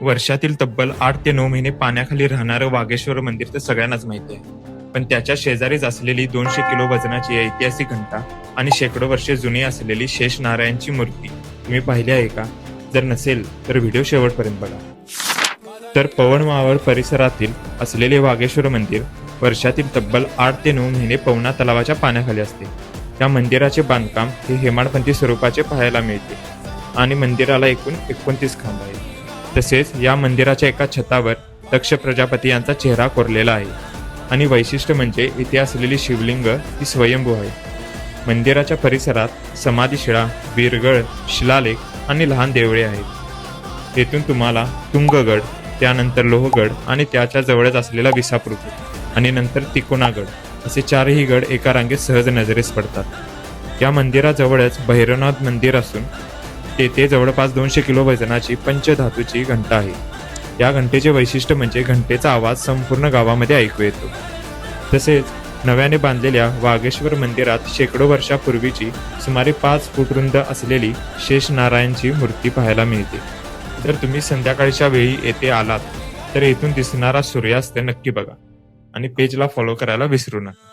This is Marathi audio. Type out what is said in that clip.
वर्षातील तब्बल 8 ते 9 महिने पाण्याखाली राहणारं वागेश्वर मंदिर तर सगळ्यांनाच माहिती आहे. पण त्याच्या शेजारीच असलेली 200 किलो वजनाची ऐतिहासिक घंटा आणि शेकडो वर्षे जुनी असलेली शेष नारायणची मूर्ती तुम्ही पाहिली आहे का? जर नसेल तर व्हिडिओ शेवटपर्यंत बघा. तर पवनमावळ परिसरातील असलेले वागेश्वर मंदिर वर्षातील तब्बल 8 ते 9 महिने पवना तलावाच्या पाण्याखाली असते. या मंदिराचे बांधकाम हे हेमाडपंथी स्वरूपाचे पाहायला मिळते आणि मंदिराला एकूण 29 खांब आहेत. तसेच या मंदिराच्या एका छतावर दक्ष प्रजापती यांचा चेहरा कोरलेला आहे आणि वैशिष्ट्य म्हणजे इथे असलेली शिवलिंग ही स्वयंभू आहे. मंदिराच्या परिसरात समाधीशिळा, वीरगळ, शिलालेख आणि लहान देवळे आहेत. येथून तुम्हाला तुंगगड, त्यानंतर लोहगड आणि त्याच्या जवळच असलेला विसापूरगड आणि नंतर तिकोनागड असे 4ही गड एका रांगेत सहज नजरेस पडतात. या मंदिराजवळच भैरवनाथ मंदिर असून तेथे जवळपास 200 किलो वजनाची पंचधातूची घंटा आहे. या घंटेचे वैशिष्ट्य म्हणजे घंटेचा आवाज संपूर्ण गावामध्ये ऐकू येतो. तसेच नव्याने बांधलेल्या वागेश्वर मंदिरात शेकडो वर्षापूर्वीची सुमारे 5 फूट रुंद असलेली शेष नारायणची मूर्ती पाहायला मिळते. जर तुम्ही संध्याकाळच्या वेळी येथे आलात तर येथून दिसणारा सूर्यास्त नक्की बघा आणि पेजला फॉलो करायला विसरू नका.